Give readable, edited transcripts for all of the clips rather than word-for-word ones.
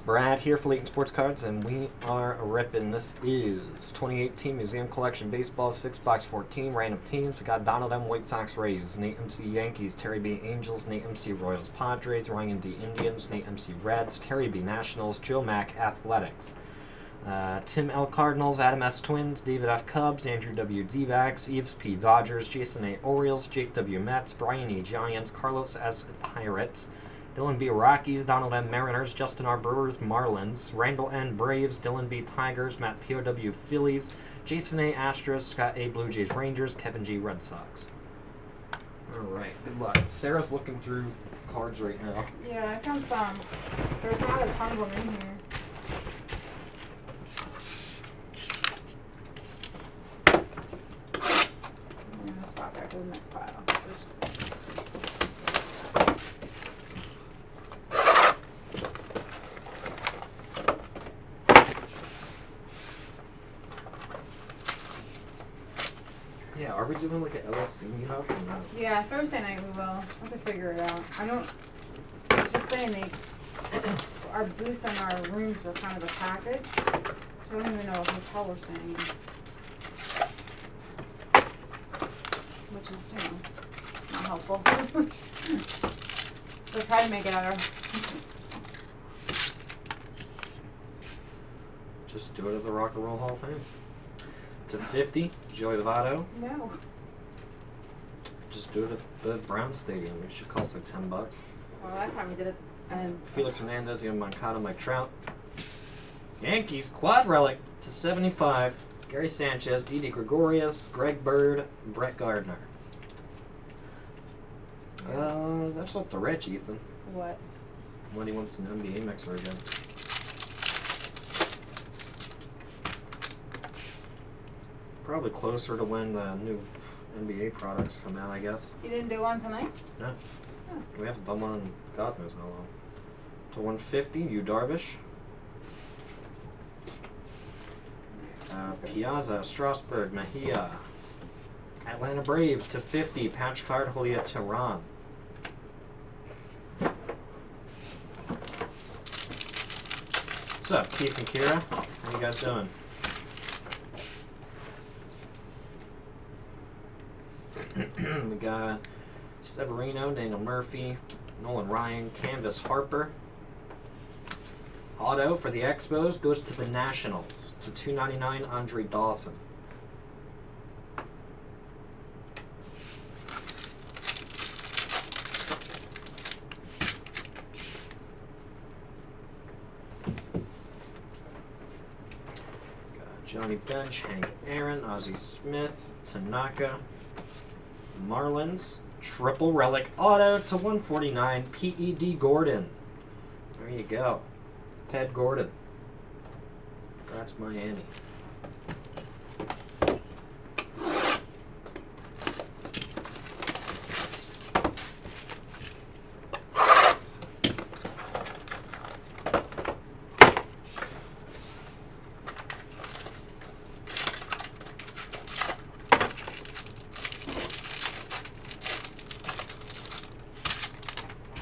Brad here for Layton Sports Cards, and we are ripping. This is 2018 Museum Collection Baseball 6-box 14 random teams. We got Donald M. White Sox Rays, Nate MC Yankees, Terry B. Angels, Nate MC Royals Padres, Ryan D. Indians, Nate MC Reds, Terry B. Nationals, Joe Mack Athletics, Tim L. Cardinals, Adam S. Twins, David F. Cubs, Andrew W. D-backs, Eves P. Dodgers, Jason A. Orioles, Jake W. Mets, Brian E. Giants, Carlos S. Pirates, Dylan B. Rockies, Donald M. Mariners, Justin R. Brewers, Marlins, Randall N. Braves, Dylan B. Tigers, Matt POW Phillies, Jason A. Astros, Scott A. Blue Jays Rangers, Kevin G. Red Sox. Alright, good luck. Sarah's looking through cards right now. Yeah, I found some. There's not a ton of them in here. I'm going to stop back to the next pile. Yeah, are we doing like an LSC meetup or not? Yeah, Thursday night we will. I'll have to figure it out. I was just saying our booth and our rooms were kind of a package, so I don't even know what hotel we're staying in. Which is, not helpful. So try to make it out of. Just do it at the Rock and Roll Hall of Fame. To 50, Joey Lovato. No. Just do it at the Brown Stadium. It should cost like $10. Well, last time we did it. Felix Hernandez, Ian Moncada, Mike Trout. Yankees, quad relic to 75. Gary Sanchez, Didi Gregorius, Greg Bird, Brett Gardner. That's not the rich, Ethan. What? When he wants an NBA mixer again. Probably closer to when the new NBA products come out, I guess. You didn't do one tonight? No. Oh. We haven't done one in God knows how long. To 150, Yu Darvish. Piazza, Strasburg, Mejia. Atlanta Braves to 50, patch card, Julia Tehran. What's up, Keith and Kira? How you guys doing? We got Severino, Daniel Murphy, Nolan Ryan, Canvas Harper. Auto for the Expos goes to the Nationals to 299, Andre Dawson. Got Johnny Bench, Hank Aaron, Ozzie Smith, Tanaka. Marlins, triple relic auto to 149, P.E.D. Gordon. There you go. Ted Gordon. Congrats, Miami.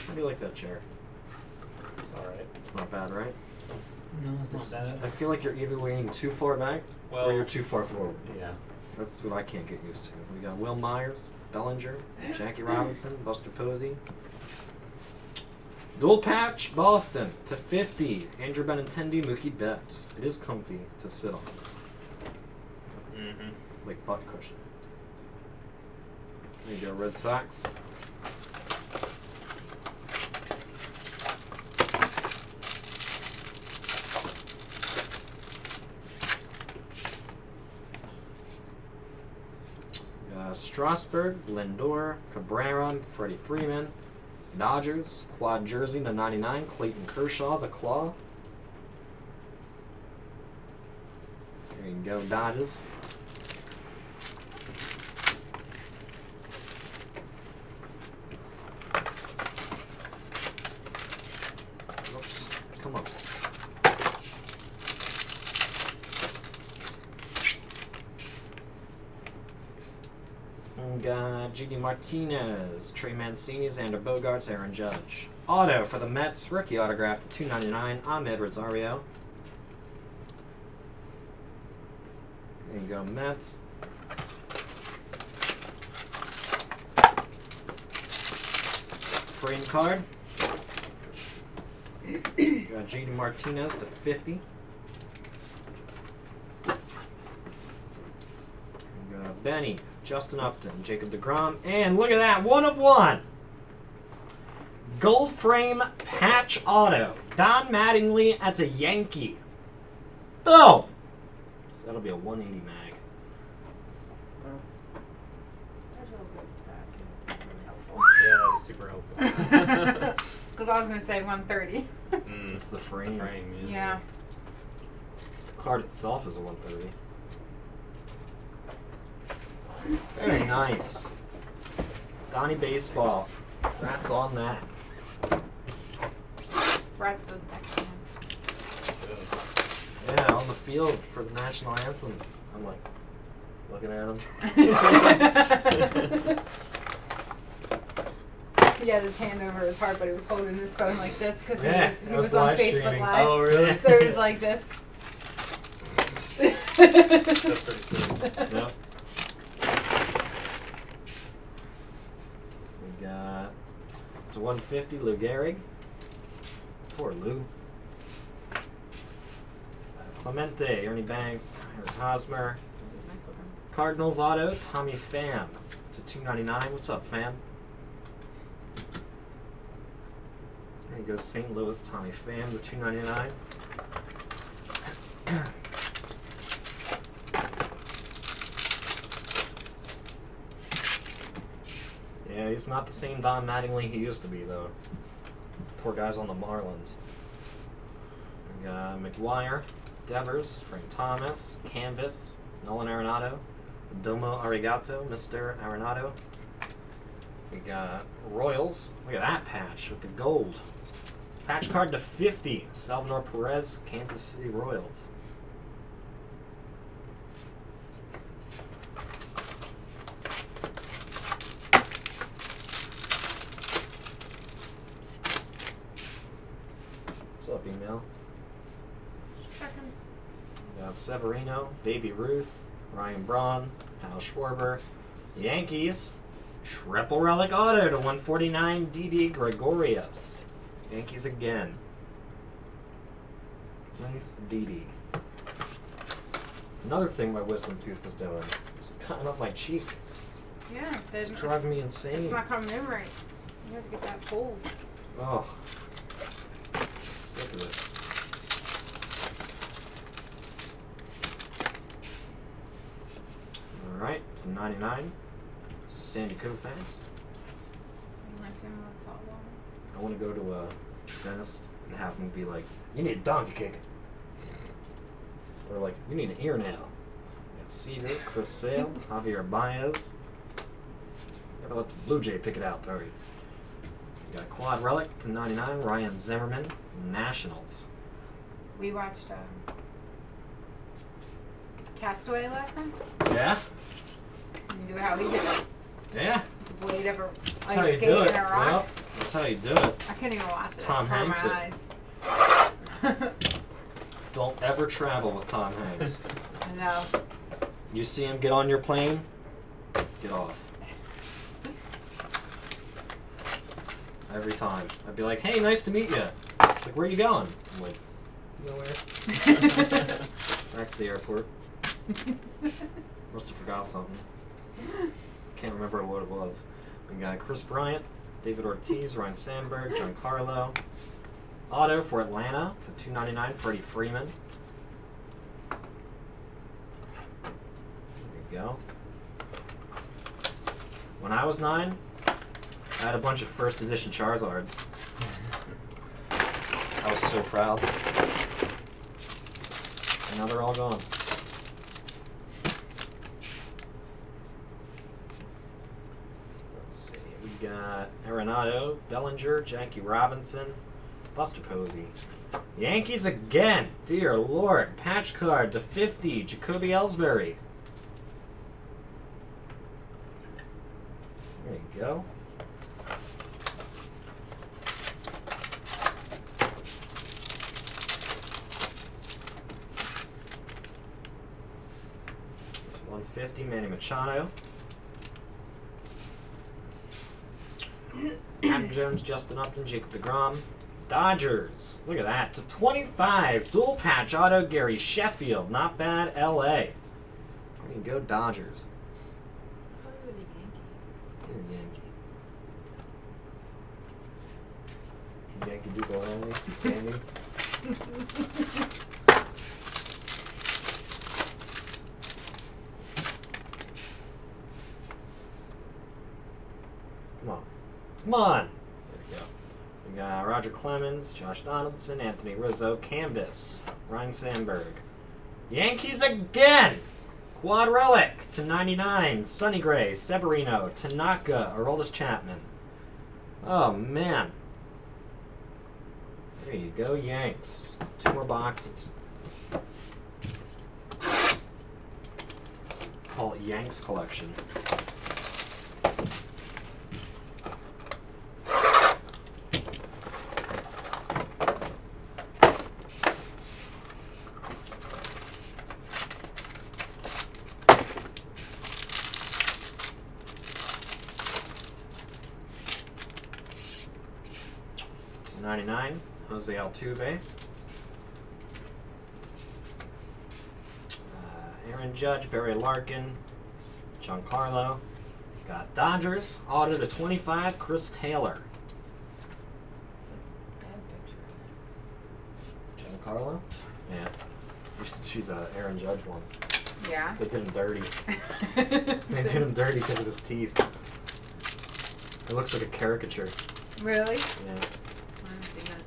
How do you like that chair? It's alright. It's not bad, right? No, it's not bad. I feel like you're either leaning too far back or you're too far forward. Yeah. That's what I can't get used to. We got Will Myers, Bellinger, Jackie Robinson, Buster Posey. Dual patch, Boston to 50, Andrew Benintendi, Mookie Betts. It is comfy to sit on. Like butt cushion. There you go, Red Sox. Strasburg, Lindor, Cabrera, Freddie Freeman, Dodgers, quad jersey to 99, Clayton Kershaw, the Claw. There you go, Dodgers. Oops, come on. Got J.D. Martinez, Trey Mancini, Xander Bogaerts, Aaron Judge. auto for the Mets, rookie autograph to 299, Ahmed Rosario. There you go, Mets. Frame card. Got JD Martinez to 50. Benny, Justin Upton, Jacob deGrom, and look at that, 1 of 1. Gold frame patch auto. Don Mattingly as a Yankee. Boom! So that'll be a 180 mag. There's a little bit of that too. That's really helpful. Yeah, that is super helpful. Because I was going to say 130. It's the frame. Yeah. The card itself is a 130. Very nice. Donnie Baseball. Congrats on that. Brad's the next one. Yeah, on the field for the national anthem. I'm like, looking at him. He had his hand over his heart, but he was holding his phone like this because he was on live Facebook streaming. Live. Oh, really? So he was like this. That's pretty silly. Yep. We got to 150 Lou Gehrig. Poor Lou. Clemente, Ernie Banks, Eric Hosmer. Nice looking. Cardinals auto, Tommy Pham to 299. What's up, Pham? There you go, St. Louis, Tommy Pham to 299. Yeah, he's not the same Don Mattingly he used to be, though. Poor guy's on the Marlins. We got McGuire, Devers, Frank Thomas, Canvas, Nolan Arenado, Domo Arigato, Mr. Arenado. We got Royals. Look at that patch with the gold. Patch card to 50. Salvador Perez, Kansas City Royals. What's up, email? Checking. We got Severino, Baby Ruth, Ryan Braun, Kyle Schwarber, Yankees, triple relic auto to 149, Didi Gregorius. Yankees again. Nice Didi. Another thing my wisdom tooth is doing is cutting up my cheek. Yeah. It's driving me insane. It's not coming in right. You have to get that pulled. Oh. Sick of it. Alright, it's a 99. Sandy Koufax. Nice him with salt water. I want to go to a dentist and have them be like, you need a donkey kick. Or like, you need an ear nail. We got Seaver, Chris Sale, Javier Baez. Gotta let the Blue Jay pick it out, though. We got Quad Relic to 99, Ryan Zimmerman, Nationals. We watched Castaway last night. Yeah? You knew how he did it. Yeah. The blade ever That's how ice you skate do it. in a rock. Yep. That's how you do it. I couldn't even watch it. Tom It hurt Hanks my it. eyes. Don't ever travel with Tom Hanks. I know. You see him get on your plane, get off. Every time. I'd be like, hey, nice to meet you. It's like, where are you going? I'm like, nowhere. Back to the airport. Must have forgot something. Can't remember what it was. We got Chris Bryant, David Ortiz, Ryan Sandberg, Giancarlo. Auto for Atlanta to 299, Freddie Freeman. There you go. When I was 9, I had a bunch of first edition Charizards. I was so proud. And now they're all gone. Let's see. We got Arenado, Bellinger, Jackie Robinson, Buster Posey. Yankees again. Dear Lord. Patch card to 50, Jacoby Ellsbury. There you go. 150, Manny Machado. Adam Jones, Justin Upton, Jacob deGrom. Dodgers, look at that, to 25. Dual patch auto, Gary Sheffield. Not bad, LA. There you go, Dodgers. I thought he was a Yankee. You're a Yankee. Yankee Doodle Andy. Come on. Come on! There we go. We got Roger Clemens, Josh Donaldson, Anthony Rizzo, Canvas, Ryan Sandberg. Yankees again! Quad Relic to 99, Sonny Gray, Severino, Tanaka, Aroldis Chapman. Oh, man. There you go, Yanks. 2 more boxes. Call it Yanks collection. To 99, Jose Altuve. Aaron Judge, Barry Larkin, Giancarlo. Got Dodgers, auto to 25, Chris Taylor. It's a bad picture. Giancarlo? Yeah. You should see the Aaron Judge one. Yeah. They did him dirty. They did him dirty because of his teeth. It looks like a caricature. Really? Yeah. I haven't seen that.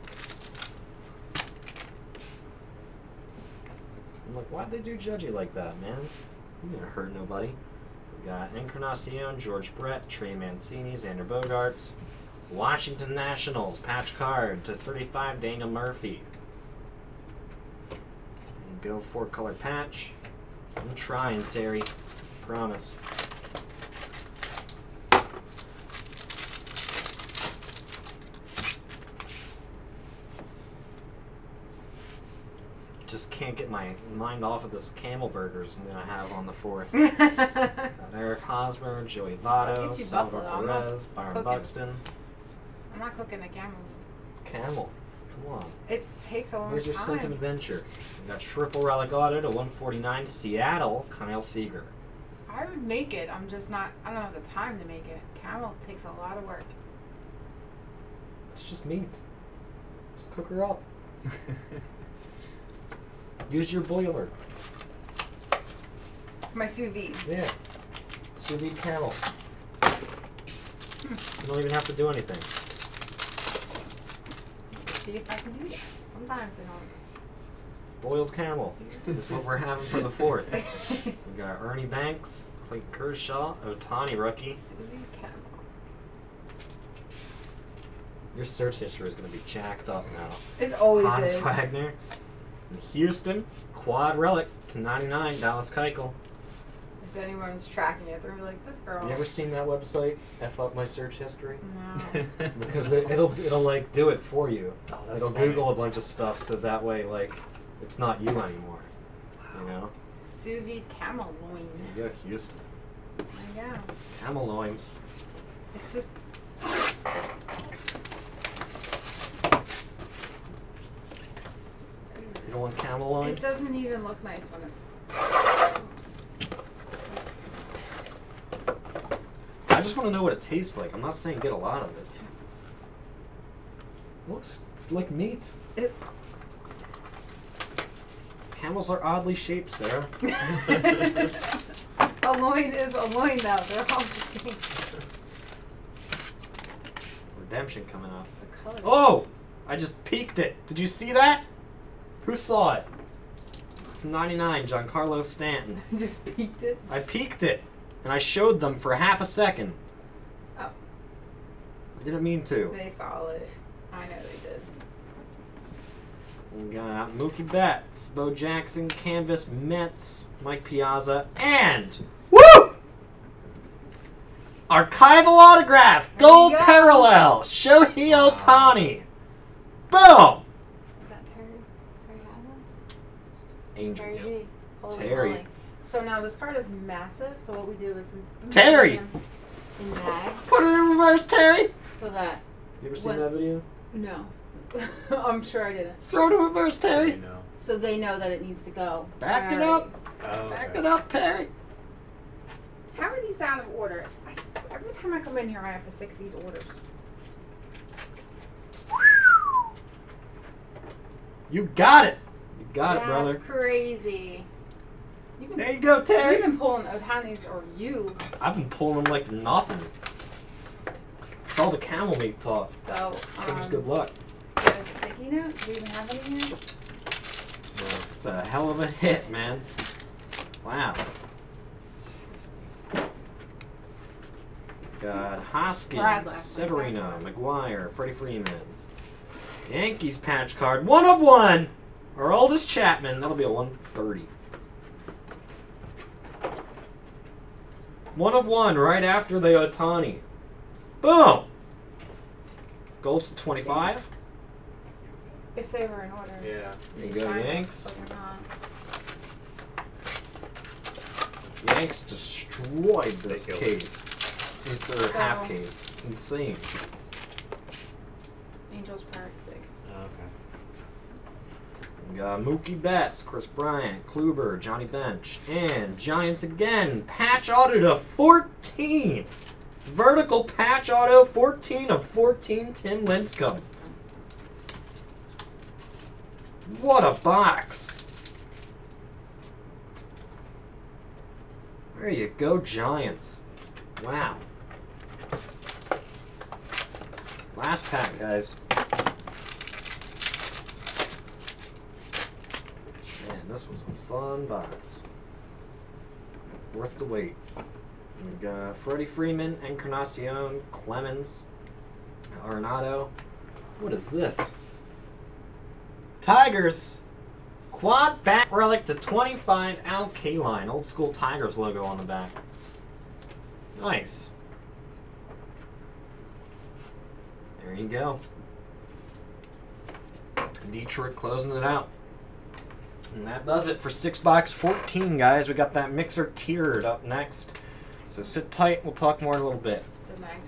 I'm like, why'd they do Judgy like that, man? You didn't hurt nobody. We got Encarnacion, George Brett, Trey Mancini, Xander Bogaerts. Washington Nationals, patch card to 35, Daniel Murphy. And go 4-color patch. I'm trying, Terry. Promise. Just can't get my mind off of this camel burgers I'm gonna have on the 4th. Got Eric Hosmer, Joey I'll Votto, get you Salvador buffalo. I'm not Perez, Byron cooking. Buxton. I'm not cooking the camel meat. Camel. Come on. It takes a long Where's your time. sense of adventure? We got Triple Relic Auto to 149, Seattle, Kyle Seager. I would make it. I'm just not. I don't have the time to make it. Camel takes a lot of work. It's just meat. Just cook her up. Use your boiler. My sous vide. Yeah. Sous vide camel. You don't even have to do anything. See if I can do that. Sometimes I don't. Boiled camel. This is what we're having for the 4th. We got Ernie Banks, Clayton Kershaw, Ohtani rookie. Sous vide camel. Your search history is going to be jacked up now. It always Hans is. Wagner. In Houston, Quad Relic to 99, Dallas Keuchel. If anyone's tracking it, they're like, this girl. You ever seen that website? F up my search history? No. Because it'll like do it for you. Oh, that's It'll funny. Google a bunch of stuff so that way like it's not you anymore. You know? Sous vide camel loin. There you go, Houston. Yeah. Camel loins. It's just. You don't want camel loin? It doesn't even look nice when it's. I just want to know what it tastes like. I'm not saying get a lot of it. Looks like meat. Camels are oddly shaped, Sarah. A loin is a loin, though. They're all the same. Redemption coming up. The color. Oh! I just peeked it. Did you see that? Who saw it? It's 99, Giancarlo Stanton. Just peeked it. I peeked it, and I showed them for half a second. Oh. I didn't mean to. They saw it. I know they did. We got Mookie Betts, Bo Jackson, Canvas, Mets, Mike Piazza, and woo! Archival autograph, There you gold go. parallel, Shohei Ohtani. Boom! Is that Terry? Terry Adams? Angels. Terry G. Holy Terry. moly. So now this card is massive. So what we do is we Terry! put them in bags Put it in reverse, Terry! so that You ever seen What? that video? no, I'm sure I didn't. Throw it in reverse, Terry! You know. So they know that it needs to go. Back it Alright. up! Oh, Back okay. it up, Terry! How are these out of order? Every time I come in here, I have to fix these orders. You got it! You got it, brother. That's crazy. You've There been, you go, Terry! you've been pulling Otanis, or you. I've been pulling them like nothing. It's all the camel meat talk. So, Just good luck. get a sticky note. Do you even have any here? It's a hell of a hit, man. Wow. Got Hoskins, Brad left. Severino, McGuire, Freddie Freeman. Yankees patch card. 1 of 1! Our oldest Chapman. That'll be a 130. 1 of 1 right after the Otani. Boom! Gold's to 25. If they were in order. Yeah. There you go, Fine, Yanks. but they're not. Yanks destroyed this They killed case. Since their So- half case. It's insane. Angels Park sig. Oh, okay. We got Mookie Betts, Chris Bryant, Kluber, Johnny Bench, and Giants again. Patch auto to 14. Vertical patch auto 14 of 14. Tim Lincecum. What a box. There you go, Giants. Wow. Last pack, guys. Man, this was a fun box. Worth the wait. We got Freddie Freeman, Encarnacion, Clemens, Arenado. What is this? Tigers. Quad back relic to 25, Al Kaline. Old school Tigers logo on the back. Nice. There you go. Detroit closing it out. And that does it for 6box 14, guys. We got that mixer tiered up next. So sit tight. We'll talk more in a little bit. The mag.